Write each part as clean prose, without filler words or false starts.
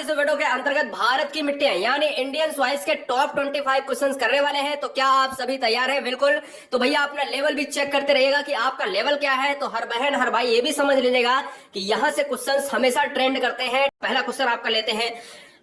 इस वीडियो के अंतर्गत भारत की मिट्टियां यानी इंडियन सॉइल्स के टॉप 25 क्वेश्चंस करने वाले हैं। तो क्या आप सभी तैयार हैं? बिल्कुल। तो भैया अपना लेवल भी चेक करते रहिएगा कि आपका लेवल क्या है। तो हर बहन हर भाई ये भी समझ लीजिएगा कि यहाँ से क्वेश्चंस हमेशा ट्रेंड करते हैं। पहला क्वेश्चन आपका लेते हैं,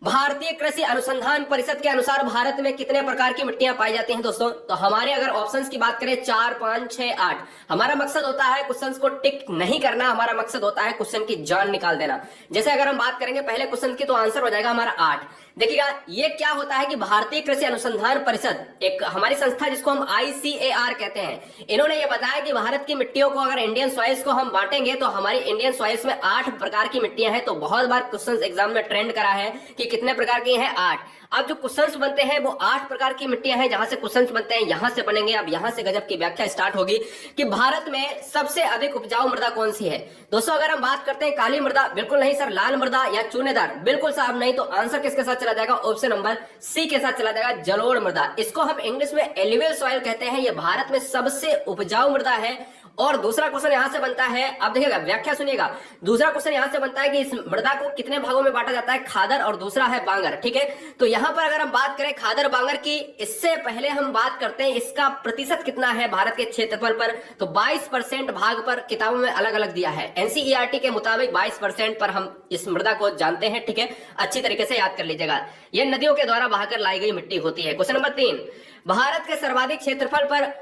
भारतीय कृषि अनुसंधान परिषद के अनुसार भारत में कितने प्रकार की मिट्टियां पाई जाती हैं दोस्तों? तो हमारे अगर ऑप्शंस की बात करें 4, 5, 6, 8, हमारा मकसद होता है क्वेश्चंस को टिक नहीं करना, हमारा मकसद होता है क्वेश्चन की जान निकाल देना। जैसे अगर हम बात करेंगे पहले क्वेश्चन की तो आंसर हो जाएगा हमारा 8। देखिएगा ये क्या होता है कि भारतीय कृषि अनुसंधान परिषद एक हमारी संस्था जिसको हम ICAR कहते हैं, इन्होंने ये बताया कि भारत की मिट्टियों को अगर इंडियन सॉइल्स को हम बांटेंगे तो हमारी इंडियन सॉइल्स में 8 प्रकार की मिट्टियां हैं। तो बहुत बार क्वेश्चन एग्जाम में ट्रेंड करा है कि कितने प्रकार की हैं, 8। अब जो क्वेश्चंस बनते हैं वो 8 प्रकार की मिट्टियां हैं। जहां से क्वेश्चंस बनते हैं यहां से बनेंगे। अब यहां से गजब की व्याख्या स्टार्ट होगी कि भारत में सबसे अधिक उपजाऊ मृदा कौन सी है। दोस्तों अगर हम बात करते हैं काली मृदा, बिल्कुल नहीं सर। लाल मृदा या चूनेदार, बिल्कुल साहब नहीं। तो आंसर किसके साथ चला जाएगा? ऑप्शन नंबर सी के साथ चला जाएगा, जलोढ़ मृदा। इसको हम इंग्लिश में एलुवियल सॉइल कहते हैं। ये भारत में सबसे उपजाऊ मृदा है। और दूसरा क्वेश्चन यहां से बनता है, अब देखिएगा व्याख्या सुनिएगा। दूसरा क्वेश्चन यहां से बनता है कि इस मृदा को कितने भागों में बांटा जाता है, खादर और दूसरा है बांगर। ठीक है, तो यहां पर अगर हम बात करें खादर बांगर की, इससे पहले हम बात करते हैं इसका प्रतिशत कितना है भारत के क्षेत्रफल पर। तो 22% भाग पर किताबों में अलग अलग दिया है। NCERT के मुताबिक 22% पर हम इस मृदा को जानते हैं। ठीक है, अच्छी तरीके से याद कर लीजिएगा। यह नदियों के द्वारा बहाकर लाई गई मिट्टी होती है। क्वेश्चन नंबर 3, भारत के सर्वाधिक क्षेत्रफल पर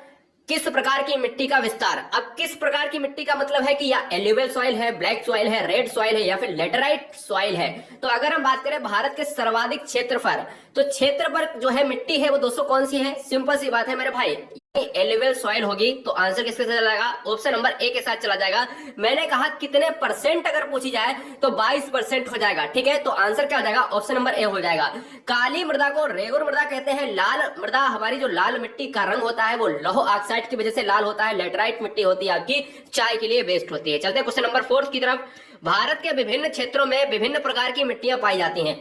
किस प्रकार की मिट्टी का विस्तार? अब किस प्रकार की मिट्टी का मतलब है कि या एल्यूवियल सॉइल है, ब्लैक सॉइल है, रेड सॉइल है या फिर लेटराइट सॉइल है। तो अगर हम बात करें भारत के सर्वाधिक क्षेत्रफल, तो क्षेत्र पर जो है मिट्टी है वो दोस्तों कौन सी है? सिंपल सी बात है मेरे भाई, एल्यूवियल सॉइल होगी। तो आंसर किसके साथ चला जाएगा? ऑप्शन नंबर ए के साथ चला जाएगा। मैंने कहा कितने परसेंट अगर पूछी जाए तो 22% हो जाएगा। ठीक है, तो आंसर क्या हो जाएगा? ऑप्शन नंबर ए हो जाएगा। काली मृदा को रेगुर मृदा कहते हैं। लाल मृदा, हमारी जो लाल मिट्टी का रंग होता है वो लौह ऑक्साइड की वजह से लाल होता है। लेटराइट मिट्टी होती है आपकी चाय के लिए बेस्ट होती है। चलते हैं क्वेश्चन नंबर 4 की तरफ। भारत के विभिन्न क्षेत्रों में विभिन्न प्रकार की मिट्टियां पाई जाती हैं,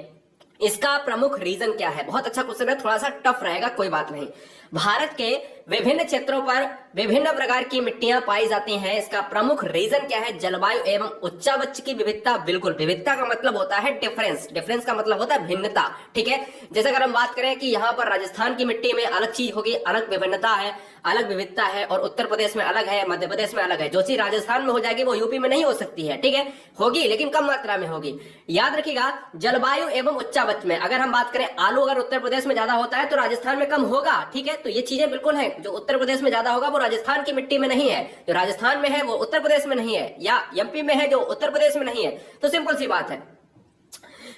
इसका प्रमुख रीजन क्या है? बहुत अच्छा क्वेश्चन है, थोड़ा सा टफ रहेगा, कोई बात नहीं। भारत के विभिन्न क्षेत्रों पर विभिन्न प्रकार की मिट्टियां पाई जाती हैं, इसका प्रमुख रीजन क्या है? जलवायु एवं उच्चावच की विविधता। बिल्कुल, विविधता का मतलब होता है डिफरेंस, डिफरेंस का मतलब होता है भिन्नता। ठीक है, जैसे अगर हम बात करें कि यहाँ पर राजस्थान की मिट्टी में अलग चीज होगी, अलग विभिन्नता है, अलग विविधता है, और उत्तर प्रदेश में अलग है, मध्य प्रदेश में अलग है। जो चीज राजस्थान में हो जाएगी वो यूपी में नहीं हो सकती है। ठीक है, होगी लेकिन कम मात्रा में होगी। याद रखिएगा, जलवायु एवं उच्चावच में अगर हम बात करें, आलू अगर उत्तर प्रदेश में ज्यादा होता है तो राजस्थान में कम होगा। ठीक है, तो ये चीजें बिल्कुल है, जो उत्तर प्रदेश में ज्यादा होगा वो राजस्थान की मिट्टी में नहीं है, जो राजस्थान में है वो उत्तर प्रदेश में नहीं है, या MP में है जो उत्तर प्रदेश में नहीं है। तो सिंपल सी बात है।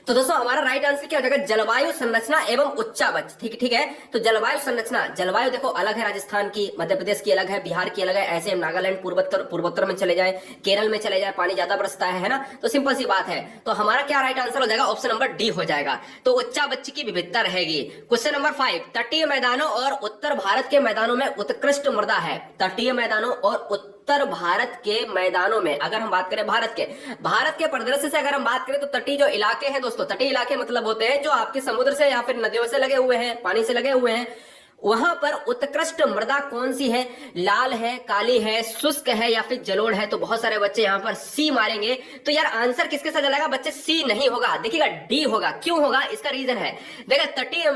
तो दोस्तों हमारा राइट आंसर क्या हो जाएगा? जलवायु संरचना एवं उच्चावच। ठीक है, तो जलवायु संरचना, जलवायु देखो अलग है, राजस्थान की, मध्य प्रदेश की अलग है, बिहार की अलग है। ऐसे हम नागालैंड पूर्वोत्तर में चले जाए, केरल में चले जाए, पानी ज्यादा बरसता है ना। तो सिंपल सी बात है। तो हमारा क्या राइट आंसर हो जाएगा? ऑप्शन नंबर डी हो जाएगा। तो उच्चावच की विविधता रहेगी। क्वेश्चन नंबर 5, तटीय मैदानों और उत्तर भारत के मैदानों में उत्कृष्ट मृदा है। तटीय मैदानों और उत्तर भारत के मैदानों में अगर हम बात करें भारत के परिदृश्य से अगर हम बात करें तो तटीय जो इलाके हैं दोस्तों, तटीय इलाके मतलब होते हैं जो आपके समुद्र से या फिर नदियों से लगे हुए हैं, पानी से लगे हुए हैं, वहां पर उत्कृष्ट मृदा कौन सी है? लाल है, काली है, शुष्क है या फिर जलोढ़ है? तो बहुत सारे बच्चे यहां पर सी मारेंगे। तो यार आंसर किसके साथ चलेगा बच्चे? सी नहीं होगा, देखिएगा डी होगा। क्यों होगा? इसका रीजन है, देखिए तटीय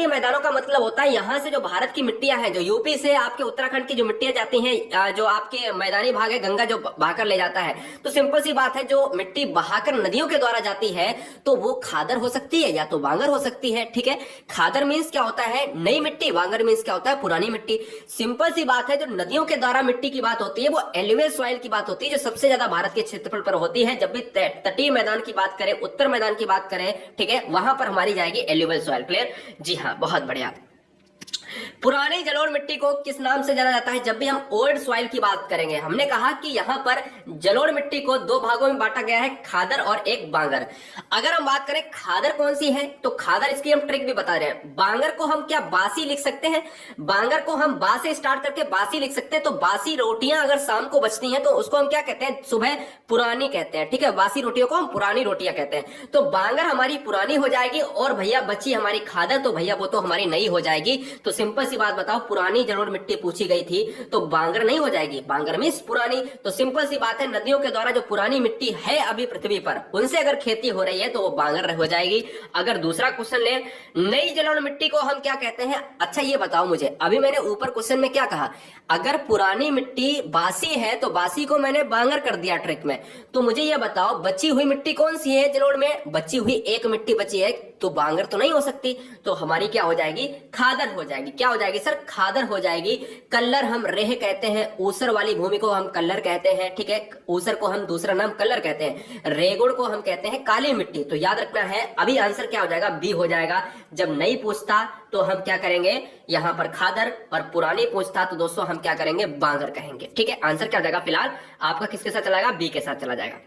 मैदानों का मतलब होता है यहां से जो भारत की मिट्टियां हैं, जो यूपी से आपके उत्तराखंड की जो मिट्टियां जाती हैं, जो आपके मैदानी भाग है, गंगा जो बहाकर ले जाता है, तो सिंपल सी बात है, जो मिट्टी बहाकर नदियों के द्वारा जाती है तो वो खादर हो सकती है या तो बांगर हो सकती है। ठीक है, खादर मीन्स क्या होता है? नई मिट्टी, बांगर मींस क्या होता है? पुरानी मिट्टी। सिंपल सी बात है, जो नदियों के द्वारा मिट्टी की बात होती है वो एल्यूवियल सॉइल की बात होती है, जो सबसे ज्यादा भारत के क्षेत्रफल पर होती है। जब भी तटीय मैदान की बात करें, उत्तर मैदान की बात करें, ठीक है, वहां पर हमारी जाएगी एल्यूवियल सॉइल। क्लियर? जी हाँ, बहुत बढ़िया। पुरानी जलोढ़ मिट्टी को किस नाम से जाना जाता है? जब भी हम ओल्ड सॉइल की बात करेंगे, हमने कहा कि यहाँ पर जलोढ़ मिट्टी को 2 भागों में बांटा गया है, खादर और एक बांगर। अगर हम बात करें खादर कौन सी है, तो खादर, इसकी हम ट्रिक भी बता रहे हैं। बांगर को हम क्या बासी लिख सकते हैं? बांगर को हम बा से स्टार्ट करके बासी लिख सकते हैं। तो बासी रोटियां अगर शाम को बचती हैं तो उसको हम क्या कहते हैं? सुबह पुरानी कहते हैं। ठीक है, बासी रोटियों को हम पुरानी रोटियां कहते हैं। तो बांगर हमारी पुरानी हो जाएगी और भैया बची हमारी खादर, तो भैया वो तो हमारी नई हो जाएगी। तो सिंपल सी बात बताओ, पुरानी जलोढ़ मिट्टी पूछी गई थी तो बांगर नहीं हो जाएगी? बांगर मींस पुरानी। तो सिंपल सी बात है, नदियों के द्वारा जो पुरानी मिट्टी है अभी पृथ्वी पर, उनसे अगर खेती हो रही है तो वो बांगर हो जाएगी। अगर दूसरा क्वेश्चन ले, नई जलोढ़ मिट्टी को हम क्या कहते हैं? अच्छा ये बताओ मुझे, अभी मैंने ऊपर क्वेश्चन में क्या कहा, अगर पुरानी मिट्टी बासी है तो बासी को मैंने बांगर कर दिया ट्रिक में। तो मुझे ये बताओ, बची हुई मिट्टी कौन सी है जलोढ़ में? बची हुई एक मिट्टी बची है, तो बांगर तो नहीं हो सकती, तो हमारी क्या हो जाएगी? खादर हो जाएगी। क्या हो जाएगी सर? खादर हो जाएगी। कल्लर हम रेह कहते हैं, ऊसर वाली भूमि को हम कल्लर कहते हैं, ठीक है। ऊसर को हम दूसरा नाम कल्लर कहते हैं, रेगुड़ को हम कहते हैं काली मिट्टी। तो याद रखना है, अभी आंसर क्या हो जाएगा? बी हो जाएगा। जब नहीं पूछता तो हम क्या करेंगे? यहां पर खादर, और पुरानी पूछता तो दोस्तों हम क्या करेंगे? बांगर कहेंगे, ठीक है। आंसर क्या हो जाएगा? फिलहाल आपका किसके साथ चला जाएगा? बी के साथ चला जाएगा।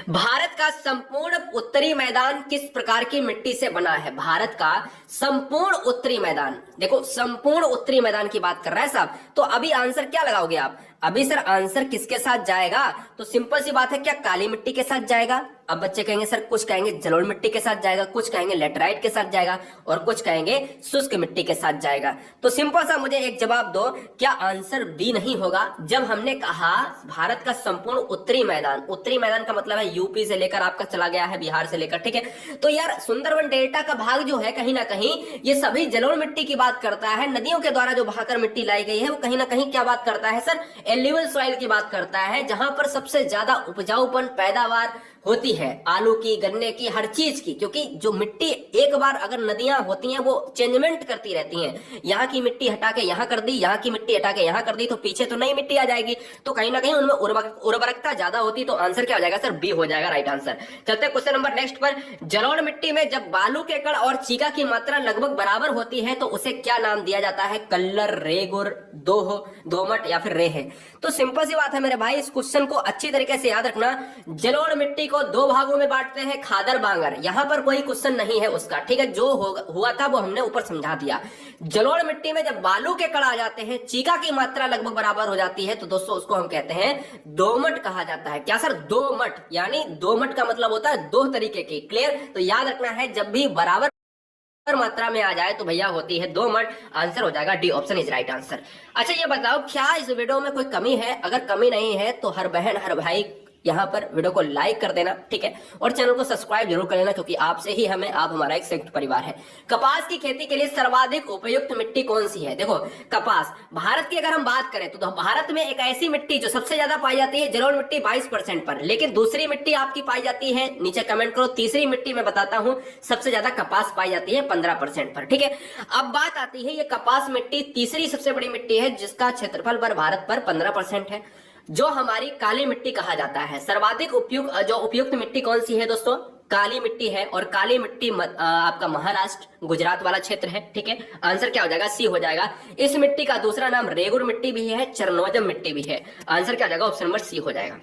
भारत का संपूर्ण उत्तरी मैदान किस प्रकार की मिट्टी से बना है? भारत का संपूर्ण उत्तरी मैदान, देखो संपूर्ण उत्तरी मैदान की बात कर रहा है साहब, तो अभी आंसर क्या लगाओगे आप? अभी सर आंसर किसके साथ जाएगा? तो सिंपल सी बात है, क्या काली मिट्टी के साथ जाएगा? अब बच्चे कहेंगे सर, कुछ कहेंगे जलोढ़ मिट्टी के साथ जाएगा, कुछ कहेंगे लेटराइट के साथ जाएगा, और कुछ कहेंगे शुष्क मिट्टी के साथ जाएगा। तो सिंपल सा मुझे एक जवाब दो, क्या आंसर बी नहीं होगा? जब हमने कहा भारत का संपूर्ण उत्तरी मैदान, उत्तरी मैदान का मतलब है यूपी से लेकर आपका चला गया है बिहार से लेकर, ठीक है। तो यार सुंदरवन डेल्टा का भाग जो है कहीं ना कहीं ये सभी जलोढ़ मिट्टी की बात करता है। नदियों के द्वारा जो बहाकर मिट्टी लाई गई है वो कहीं ना कहीं क्या बात करता है सर? एल्यूवियल सॉइल की बात करता है, जहां पर सबसे ज्यादा उपजाऊपन पैदावार होती है, आलू की, गन्ने की, हर चीज की। क्योंकि जो मिट्टी एक बार अगर नदियां होती हैं वो चेंजमेंट करती रहती हैं, यहाँ की मिट्टी हटा के यहाँ कर दी, यहाँ की मिट्टी हटा के यहाँ कर दी, तो पीछे तो नई मिट्टी आ जाएगी, तो कहीं ना कहीं उनमें उर्वरकता ज्यादा होती। तो आंसर क्या हो जाएगा सर? बी हो जाएगा राइट आंसर। चलते हैं क्वेश्चन नंबर नेक्स्ट पर। जलोढ़ मिट्टी में जब बालू के कण और चीका की मात्रा लगभग बराबर होती है तो उसे क्या नाम दिया जाता है? कल्लर, रेगुर, दोह, दोमट या फिर रेह? तो सिंपल सी बात है मेरे भाई, इस क्वेश्चन को अच्छी तरीके से याद रखना। जलोढ़ मिट्टी को दो भागों में बांटते हैं, खादर, बांगर। यहां पर कोई क्वेश्चन नहीं है उसका, ठीक है। जो हुआ था वो हमने ऊपर समझा दिया। जलोढ़ मिट्टी में जब बालू के कण आ जाते हैं, चीका की मात्रा लगभग बराबर हो जाती है, तो दोस्तों उसको हम कहते हैं दोमट कहा जाता है। क्या सर? दोमट, यानी दोमट का मतलब होता है दो तरीके की। क्लियर? तो याद रखना है, जब भी बराबर मात्रा में आ जाए तो भैया होती है दोमट। आंसर हो जाएगा D, option is right answer. अच्छा ये बताओ, क्या इस वीडियो में कोई कमी है? अगर कमी नहीं है तो हर बहन हर भाई यहां पर वीडियो को लाइक कर देना, ठीक है, और चैनल को सब्सक्राइब जरूर कर लेना, क्योंकि आपसे ही आप हमारा एक संयुक्त परिवार है। कपास की खेती के लिए सर्वाधिक उपयुक्त मिट्टी कौन सी है? देखो कपास, भारत की अगर हम बात करें तो भारत में एक ऐसी मिट्टी जो सबसे ज्यादा पाई जाती है, जलोढ़ मिट्टी 22% पर, लेकिन दूसरी मिट्टी आपकी पाई जाती है, नीचे कमेंट करो, तीसरी मिट्टी मैं बताता हूं, सबसे ज्यादा कपास पाई जाती है 15% पर, ठीक है। अब बात आती है, ये कपास मिट्टी तीसरी सबसे बड़ी मिट्टी है जिसका क्षेत्रफल पर भारत पर 15% है, जो हमारी काली मिट्टी कहा जाता है। सर्वाधिक उपयुक्त मिट्टी कौन सी है दोस्तों? काली मिट्टी है, और काली मिट्टी आपका महाराष्ट्र, गुजरात वाला क्षेत्र है, ठीक है। आंसर क्या हो जाएगा? सी हो जाएगा। इस मिट्टी का दूसरा नाम रेगुर मिट्टी भी है, चरनोजम मिट्टी भी है। आंसर क्या हो जाएगा? ऑप्शन नंबर सी हो जाएगा।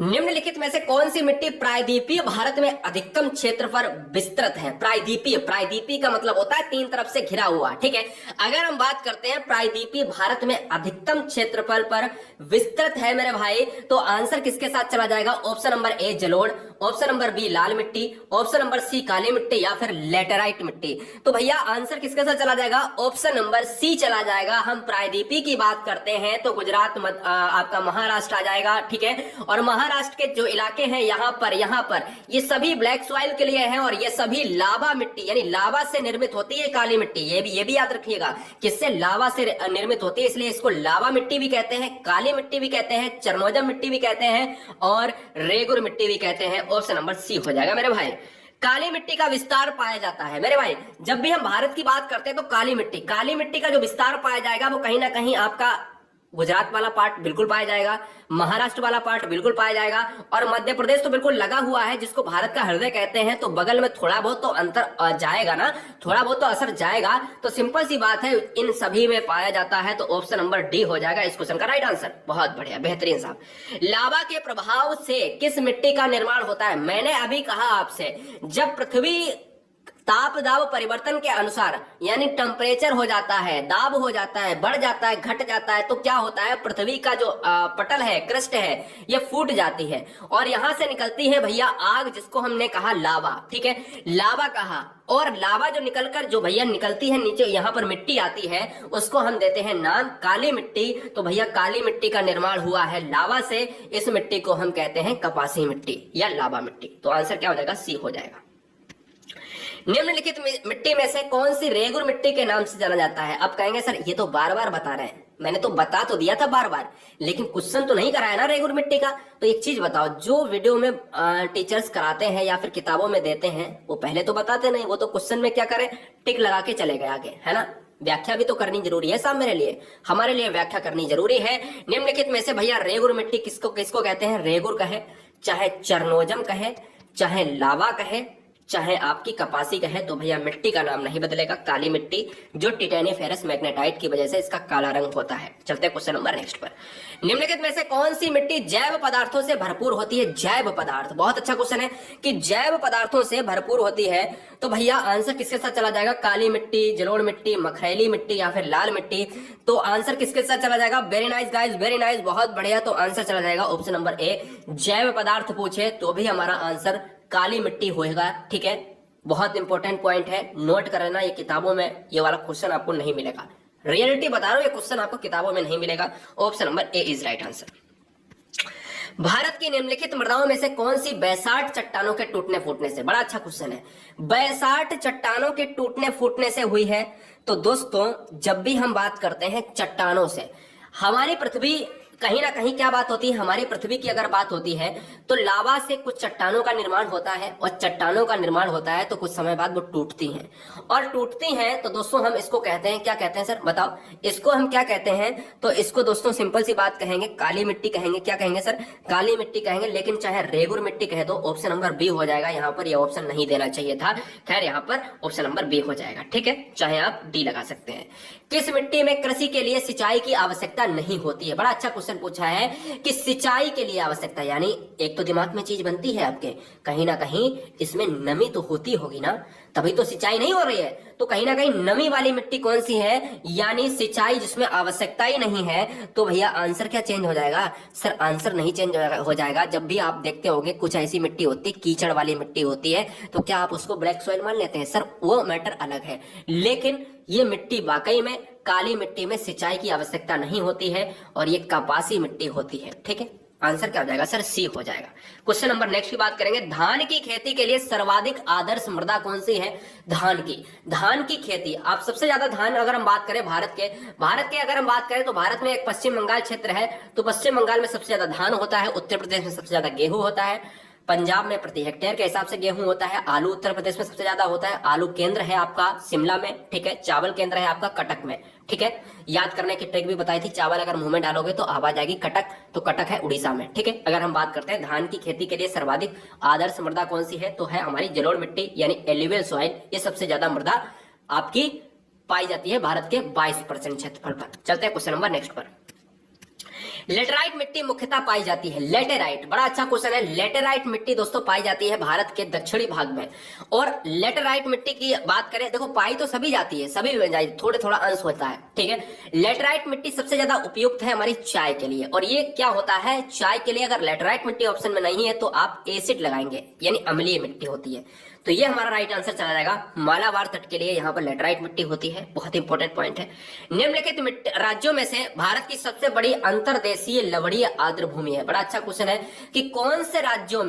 निम्नलिखित में से कौन सी मिट्टी प्रायद्वीपीय भारत में अधिकतम क्षेत्र पर विस्तृत है? प्रायद्वीपीय, प्रायद्वीपीय का मतलब होता है तीन तरफ से घिरा हुआ, ठीक है। अगर हम बात करते हैं प्रायद्वीपीय भारत में अधिकतम क्षेत्रफल पर विस्तृत है मेरे भाई, तो आंसर किसके साथ चला जाएगा? ऑप्शन नंबर ए जलोढ़, ऑप्शन नंबर बी लाल मिट्टी, ऑप्शन नंबर सी काली मिट्टी या फिर लेटेराइट मिट्टी। तो भैया आंसर किसके साथ चला जाएगा? ऑप्शन नंबर सी चला जाएगा। हम प्रायद्वीपीय की बात करते हैं तो गुजरात आपका महाराष्ट्र आ जाएगा, ठीक है। और महाराष्ट्र के जो इलाके हैं यहाँ पर ये सभी ब्लैक सॉइल के लिए हैं, और ये सभी लावा मिट्टी यानी लावा से निर्मित होती है काली मिट्टी। ये भी याद रखिएगा, किससे? लावा से निर्मित होती है, इसलिए इसको लावा मिट्टी भी कहते हैं, काली मिट्टी भी कहते हैं, चरनोजम मिट्टी भी कहते हैं, और रेगुर मिट्टी भी कहते हैं। ऑप्शन नंबर सी हो जाएगा मेरे भाई। काली मिट्टी का विस्तार पाया जाता है मेरे भाई, जब भी हम भारत की बात करते हैं तो काली मिट्टी का जो विस्तार पाया जाएगा वो कहीं ना कहीं आपका गुजरात वाला पार्ट बिल्कुल पाया जाएगा, महाराष्ट्र वाला पार्ट बिल्कुल पाया जाएगा, और मध्य प्रदेश तो बिल्कुल लगा हुआ है जिसको भारत का हृदय कहते हैं, तो बगल में थोड़ा बहुत तो अंतर जाएगा ना, थोड़ा बहुत तो असर जाएगा। तो सिंपल सी बात है, इन सभी में पाया जाता है, तो ऑप्शन नंबर डी हो जाएगा इस क्वेश्चन का राइट आंसर। बहुत बढ़िया, बेहतरीन साहब। लावा के प्रभाव से किस मिट्टी का निर्माण होता है? मैंने अभी कहा आपसे, जब पृथ्वी ताप दाब परिवर्तन के अनुसार यानी टेम्परेचर हो जाता है, दाब हो जाता है, बढ़ जाता है, घट जाता है, तो क्या होता है, पृथ्वी का जो पटल है, क्रस्ट है, ये फूट जाती है और यहां से निकलती है भैया आग, जिसको हमने कहा लावा। ठीक है, लावा कहा, और लावा जो निकलकर जो भैया निकलती है नीचे, यहाँ पर मिट्टी आती है, उसको हम देते हैं नाम काली मिट्टी। तो भैया काली मिट्टी का निर्माण हुआ है लावा से, इस मिट्टी को हम कहते हैं कपासी मिट्टी या लावा मिट्टी। तो आंसर क्या हो जाएगा, सी हो जाएगा। निम्नलिखित मिट्टी में से कौन सी रेगुर मिट्टी के नाम से जाना जाता है? अब कहेंगे सर ये तो बार बार बता रहे हैं, मैंने तो बता तो दिया था बार बार, लेकिन क्वेश्चन तो नहीं कराया ना रेगुर मिट्टी का। तो एक चीज बताओ, जो वीडियो में टीचर्स कराते हैं या फिर किताबों में देते हैं, वो पहले तो बताते नहीं, वो तो क्वेश्चन में क्या करें, टिक लगा के चले गए आगे, है ना। व्याख्या भी तो करनी जरूरी है साहब, मेरे लिए, हमारे लिए व्याख्या करनी जरूरी है। निम्नलिखित में से भैया रेगुर मिट्टी किसको किसको कहते हैं? रेगुर कहे, चाहे चरनोजम कहे, चाहे लावा कहे, चाहे आपकी कपासी कहे, तो भैया मिट्टी का नाम नहीं बदलेगा, काली मिट्टी, जो टिटेनियम मैग्नेटाइट की वजह से इसका काला रंग होता है। चलते हैं क्वेश्चन नंबर नेक्स्ट पर। निम्नलिखित में से कौन सी मिट्टी जैव पदार्थों से भरपूर होती है? जैव पदार्थ, बहुत अच्छा क्वेश्चन है कि जैव पदार्थों से भरपूर होती है, तो भैया आंसर किसके साथ चला जाएगा? काली मिट्टी, जलोढ़ मिट्टी, मखैली मिट्टी या फिर लाल मिट्टी। तो आंसर किसके साथ चला जाएगा? Very nice guys, very nice, बहुत बढ़िया। तो आंसर चला जाएगा ऑप्शन नंबर ए, जैव पदार्थ पूछे तो भी हमारा आंसर काली मिट्टी होएगा। ठीक है, बहुत इंपॉर्टेंट पॉइंट है, नोट कर लेना, ये किताबों में ये वाला क्वेश्चन आपको नहीं मिलेगा, रियलिटी बता रहा हूं, ये क्वेश्चन आपको किताबों में नहीं मिलेगा। Option number A is right answer. Bharat की निम्नलिखित मृदाओं में से कौन सी बैसाल्ट चट्टानों के टूटने फूटने से? बड़ा अच्छा क्वेश्चन है, बैसाल्ट चट्टानों के टूटने फूटने से हुई है। तो दोस्तों जब भी हम बात करते हैं चट्टानों से, हमारी पृथ्वी कहीं ना कहीं क्या बात होती है, हमारी पृथ्वी की अगर बात होती है तो लावा से कुछ चट्टानों का निर्माण होता है, और चट्टानों का निर्माण होता है तो कुछ समय बाद वो टूटती हैं, और टूटती हैं तो दोस्तों हम इसको कहते हैं, क्या कहते हैं सर बताओ, इसको हम क्या कहते हैं? तो इसको दोस्तों सिंपल सी बात कहेंगे, काली मिट्टी कहेंगे। क्या कहेंगे सर? काली मिट्टी कहेंगे, लेकिन चाहे रेगुर मिट्टी कहे दो, ऑप्शन नंबर बी हो जाएगा। यहाँ पर यह ऑप्शन नहीं देना चाहिए था, खैर यहाँ पर ऑप्शन नंबर बी हो जाएगा। ठीक है, चाहे आप डी लगा सकते हैं। किस मिट्टी में कृषि के लिए सिंचाई की आवश्यकता नहीं होती है? बड़ा अच्छा क्वेश्चन पूछा है कि सिंचाई के लिए आवश्यकता, यानी एक तो दिमाग में चीज बनती है आपके, कहीं ना कहीं इसमें नमी तो होती होगी ना, तभी तो सिंचाई नहीं हो रही है। तो कहीं ना कहीं नमी वाली मिट्टी कौन सी है, यानी सिंचाई जिसमें आवश्यकता ही नहीं है। तो भैया आंसर क्या चेंज हो जाएगा? सर आंसर नहीं चेंज हो जाएगा। जब भी आप देखते होंगे कुछ ऐसी मिट्टी होती है, कीचड़ वाली मिट्टी होती है, तो क्या आप उसको ब्लैक सॉइल मान लेते हैं? सर वो मैटर अलग है, लेकिन ये मिट्टी वाकई में काली मिट्टी में सिंचाई की आवश्यकता नहीं होती है, और ये कपासी मिट्टी होती है। ठीक है, आंसर क्या हो जाएगा सर? सी हो जाएगा। क्वेश्चन नंबर नेक्स्ट की बात करेंगे, धान की खेती के लिए सर्वाधिक आदर्श मृदा कौन सी है? धान की खेती, आप सबसे ज्यादा धान अगर हम बात करें भारत के अगर हम बात करें तो भारत में एक पश्चिम बंगाल क्षेत्र है, तो पश्चिम बंगाल में सबसे ज्यादा धान होता है, उत्तर प्रदेश में सबसे ज्यादा गेहूं होता है, पंजाब में प्रति हेक्टेयर के हिसाब से गेहूं होता है, आलू उत्तर प्रदेश में सबसे ज्यादा होता है, आलू केंद्र है आपका शिमला में, ठीक है, चावल केंद्र है आपका कटक में। ठीक है, याद करने की ट्रिक भी बताई थी, चावल अगर मुंह में डालोगे तो आवाज आएगी कटक, तो कटक है उड़ीसा में। ठीक है, अगर हम बात करते हैं धान की खेती के लिए सर्वाधिक आदर्श मृदा कौन सी है, तो है हमारी जलोढ़ मिट्टी यानी एल्यूवियल सॉइल। ये सबसे ज्यादा मृदा आपकी पाई जाती है भारत के 22% क्षेत्रफल पर। चलते हैं क्वेश्चन नंबर नेक्स्ट पर। लेटेराइट मिट्टी मुख्यतः पाई जाती है, लेटेराइट, बड़ा अच्छा क्वेश्चन है। लेटेराइट मिट्टी दोस्तों पाई जाती है भारत के दक्षिणी भाग में, और लेटेराइट मिट्टी की बात करें, देखो पाई तो सभी जाती है, सभी में जाती, थोड़े थोड़ा अंश होता है। ठीक है, लेटेराइट मिट्टी सबसे ज्यादा उपयुक्त है हमारी चाय के लिए, और ये क्या होता है चाय के लिए, अगर लेटेराइट मिट्टी ऑप्शन में नहीं है तो आप एसिड लगाएंगे, यानी अम्लीय मिट्टी होती है। तो ये हमारा राइट आंसर चला जाएगा, मालाबार तट के लिए यहाँ पर लेटेराइट मिट्टी होती है, बहुत इंपॉर्टेंट पॉइंट है। निम्नलिखित राज्यों में से भारत की सबसे बड़ी अंतर्देशीय लवणीय आर्द्र भूमि है। बड़ा अच्छा क्वेश्चन है कि कौन से राज्य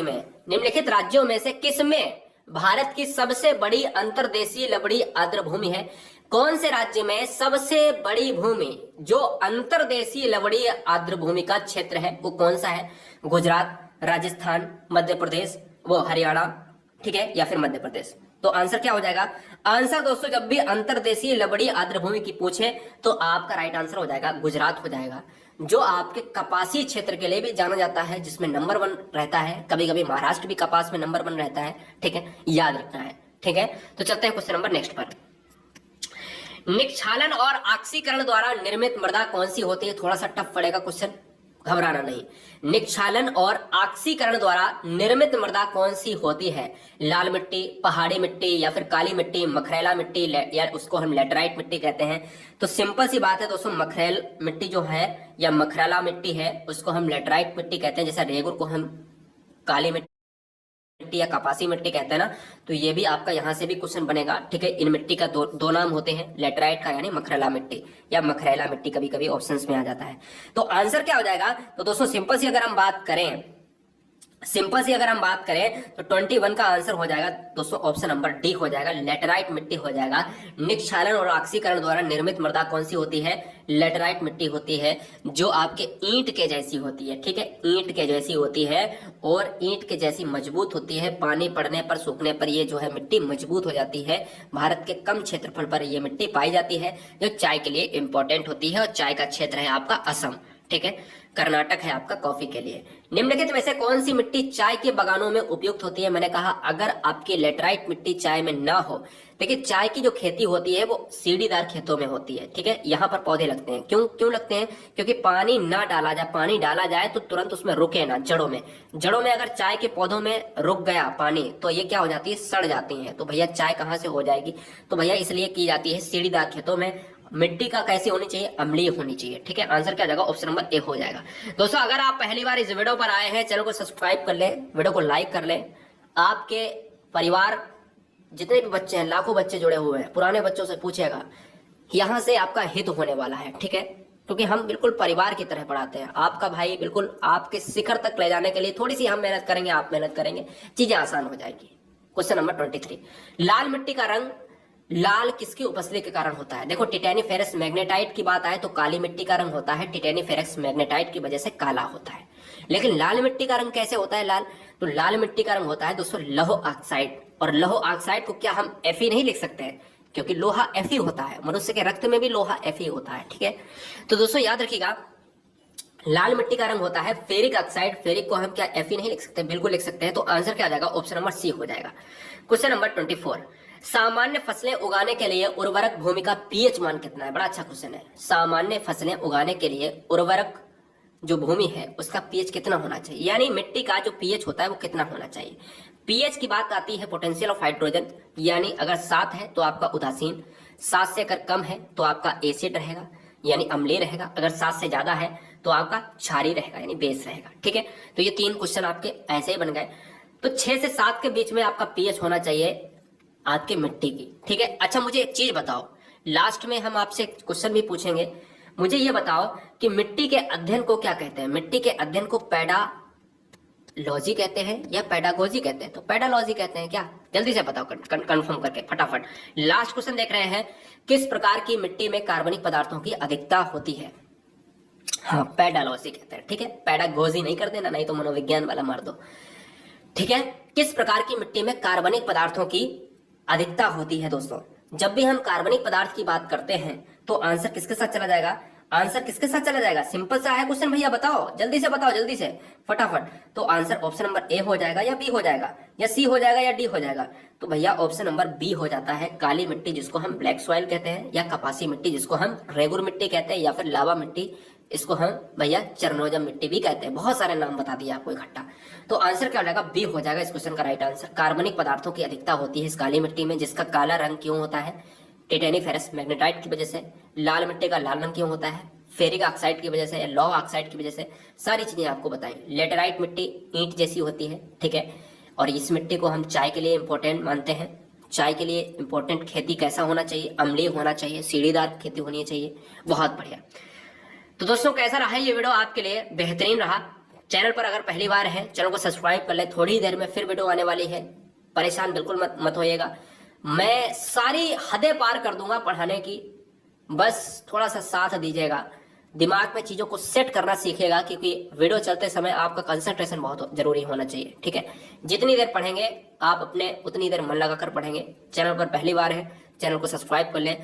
में निम्नलिखित राज्यों में से किसमें भारत की सबसे बड़ी अंतर्देशीय लवणीय आर्द्र भूमि है? कौन से राज्य में सबसे बड़ी भूमि जो अंतर्देशीय लवणीय आर्द्र भूमि का क्षेत्र है वो कौन सा है? गुजरात, राजस्थान, मध्य प्रदेश, वो हरियाणा, ठीक है, या फिर मध्य प्रदेश। तो आंसर क्या हो जाएगा? आंसर दोस्तों जब भी अंतर्देशीय लवणीय आर्द्र भूमि की पूछे तो आपका राइट आंसर हो जाएगा गुजरात हो जाएगा, जो आपके कपासी क्षेत्र के लिए भी जाना जाता है, जिसमें नंबर 1 रहता है। कभी कभी महाराष्ट्र भी कपास में नंबर 1 रहता है। ठीक है, याद रखना है। ठीक है, तो चलते हैं क्वेश्चन नंबर नेक्स्ट पर। निक्षालन और ऑक्सीकरण द्वारा निर्मित मृदा कौन सी होती है? थोड़ा सा टफ पड़ेगा क्वेश्चन, घबराना नहीं। निक्षालन और ऑक्सीकरण द्वारा निर्मित मृदा कौन सी होती है? लाल मिट्टी, पहाड़ी मिट्टी, या फिर काली मिट्टी, मखरेला मिट्टी, या उसको हम लेटराइट मिट्टी कहते हैं। तो सिंपल सी बात है दोस्तों, मखरेल मिट्टी जो है या मखरेला मिट्टी है उसको हम लेटराइट मिट्टी कहते हैं। जैसे रेगुर को हम काली मिट्टी या कपासी मिट्टी कहते हैं ना, तो ये भी आपका यहाँ से भी क्वेश्चन बनेगा। ठीक है, इन मिट्टी का दो नाम होते हैं, लेटराइट का यानी मखरेला मिट्टी या मखरेला मिट्टी कभी कभी ऑप्शंस में आ जाता है। तो आंसर क्या हो जाएगा? तो दोस्तों सिंपल सी अगर हम बात करें तो 21 का आंसर हो जाएगा दोस्तों ऑप्शन नंबर डी हो जाएगा, लेटराइट मिट्टी हो जाएगा। निक्षालन और ऑक्सीकरण द्वारा निर्मित मृदा कौन सी होती है? लेटराइट मिट्टी होती है, जो आपके ईंट के जैसी होती है। ठीक है, ईंट के जैसी होती है और ईंट के जैसी मजबूत होती है। पानी पड़ने पर, सूखने पर ये जो है मिट्टी मजबूत हो जाती है। भारत के कम क्षेत्रफल पर ये मिट्टी पाई जाती है, जो चाय के लिए इंपॉर्टेंट होती है। और चाय का क्षेत्र है आपका असम। ठीक है, कर्नाटक है आपका कॉफी के लिए। निम्नलिखित में से कौन सी मिट्टी चाय के बागानों में उपयुक्त होती है? मैंने कहा अगर आपकी लेटराइट मिट्टी चाय में ना हो, देखिए चाय की जो खेती होती है वो सीढ़ीदार खेतों में होती है। ठीक है, यहाँ पर पौधे लगते हैं। क्यों लगते हैं? क्योंकि पानी ना डाला जाए, पानी डाला जाए तो तुरंत उसमें रुके ना, जड़ों में अगर चाय के पौधों में रुक गया पानी तो ये क्या हो जाती है? सड़ जाती है। तो भैया चाय कहाँ से हो जाएगी? तो भैया इसलिए की जाती है सीढ़ीदार खेतों में। मिट्टी का कैसी होनी चाहिए? अम्लीय होनी चाहिए। ठीक है, आंसर क्या जाएगा? ऑप्शन नंबर ए हो जाएगा। दोस्तों अगर आप पहली बार इस वीडियो पर आए हैं, चैनल को सब्सक्राइब कर लें, वीडियो को लाइक कर लें। आपके परिवार जितने भी बच्चे हैं, लाखों बच्चे जुड़े हुए हैं, पुराने बच्चों से पूछिएगा, यहाँ से आपका हित होने वाला है। ठीक है, क्योंकि हम बिल्कुल परिवार की तरह पढ़ाते हैं। आपका भाई बिल्कुल आपके शिखर तक ले जाने के लिए थोड़ी सी हम मेहनत करेंगे, आप मेहनत करेंगे, चीजें आसान हो जाएगी। क्वेश्चन नंबर 23, लाल मिट्टी का रंग लाल किसकी उपस्थिति के कारण होता है? देखो टिटेनिफेरस मैग्नेटाइट की बात आए तो काली मिट्टी का रंग होता है, टिटेनिफेरस मैग्नेटाइट की वजह से काला होता है। लेकिन लाल मिट्टी का रंग कैसे होता है लाल? तो लाल मिट्टी का रंग होता है दोस्तों लौह ऑक्साइड। और लौह ऑक्साइड को क्या हम Fe नहीं लिख सकते हैं? क्योंकि लोहा Fe होता है, मनुष्य के रक्त में भी लोहा Fe होता है। ठीक है, तो दोस्तों याद रखिएगा, लाल मिट्टी का रंग होता है फेरिक ऑक्साइड। फेरिक को हम क्या Fe नहीं लिख सकते? बिल्कुल लिख सकते हैं। तो आंसर क्या आ जाएगा? ऑप्शन नंबर सी हो जाएगा। क्वेश्चन नंबर 24, सामान्य फसलें उगाने के लिए उर्वरक भूमि का पीएच मान कितना है? बड़ा अच्छा क्वेश्चन है। सामान्य फसलें उगाने के लिए उर्वरक जो भूमि है उसका पीएच कितना होना चाहिए, यानी मिट्टी का जो पीएच होता है वो कितना होना चाहिए? पीएच की बात आती है पोटेंशियल ऑफ हाइड्रोजन, यानी अगर 7 है तो आपका उदासीन, 7 से अगर कम है तो आपका एसिड रहेगा यानी अम्लीय रहेगा, अगर 7 से ज्यादा है तो आपका क्षारीय रहेगा यानी बेस रहेगा। ठीक है, तो ये 3 क्वेश्चन आपके ऐसे ही बन गए। तो 6 से 7 के बीच में आपका पीएच होना चाहिए आपके मिट्टी की। ठीक है, अच्छा मुझे एक चीज बताओ, लास्ट में हम आपसे क्वेश्चन भी पूछेंगे, मुझे ये बताओ कि मिट्टी के अध्ययन को क्या कहते हैं? मिट्टी के अध्ययन को पैडालॉजी कहते हैं या पैडागोजी कहते हैं? तो पैडालॉजी कहते हैं क्या? जल्दी से बताओ, कंफर्म करके फटाफट। लास्ट क्वेश्चन देख रहे हैं, किस प्रकार की मिट्टी में कार्बनिक पदार्थों की अधिकता होती है? हाँ, पैडालॉजी कहते हैं। ठीक है, पैडागोजी नहीं कर देना, नहीं तो मनोविज्ञान वाला मार दो। ठीक है, किस प्रकार की मिट्टी में कार्बनिक पदार्थों की अधिकता होती है? दोस्तों जब भी हम कार्बनिक पदार्थ की बात करते हैं तो आंसर किसके साथ चला जाएगा? आंसर किसके साथ चला जाएगा? सिंपल सा है क्वेश्चन भैया, बताओ जल्दी से, बताओ जल्दी से फटाफट। तो आंसर ऑप्शन नंबर ए हो जाएगा या बी हो जाएगा या सी हो जाएगा या डी हो जाएगा? तो भैया ऑप्शन नंबर बी हो जाता है, काली मिट्टी जिसको हम ब्लैक सॉइल कहते हैं, या कपासी मिट्टी जिसको हम रेगुर मिट्टी कहते हैं, या फिर लावा मिट्टी, इसको हम भैया चरनोजम मिट्टी भी कहते हैं। बहुत सारे नाम बता दिए आपको इकट्ठा। तो आंसर क्या हो जाएगा? बी हो जाएगा इस क्वेश्चन का राइट आंसर। कार्बनिक पदार्थों की अधिकता होती है इस काली मिट्टी में, जिसका काला रंग क्यों होता है? टिटेनिफेरस मैग्नेटाइट की वजह से। लाल मिट्टी का लाल रंग क्यों होता है? फेरिक ऑक्साइड की वजह से या लौह ऑक्साइड की वजह से। सारी चीजें आपको बताई। लेटेराइट मिट्टी ईंट जैसी होती है। ठीक है, और इस मिट्टी को हम चाय के लिए इंपॉर्टेंट मानते हैं। चाय के लिए इंपॉर्टेंट खेती कैसा होना चाहिए? अम्लीय होना चाहिए, सीढ़ीदार खेती होनी चाहिए। बहुत बढ़िया। तो दोस्तों कैसा रहा ये वीडियो आपके लिए? बेहतरीन रहा। चैनल पर अगर पहली बार है चैनल को सब्सक्राइब कर ले, थोड़ी देर में फिर वीडियो आने वाली है, परेशान बिल्कुल मत होइएगा। मैं सारी हदें पार कर दूंगा पढ़ाने की, बस थोड़ा सा साथ दीजिएगा। दिमाग में चीजों को सेट करना सीखेगा, क्योंकि वीडियो चलते समय आपका कंसंट्रेशन बहुत जरूरी होना चाहिए। ठीक है, जितनी देर पढ़ेंगे आप अपने उतनी देर मन लगाकर पढ़ेंगे। चैनल पर पहली बार है, चैनल को सब्सक्राइब कर लें।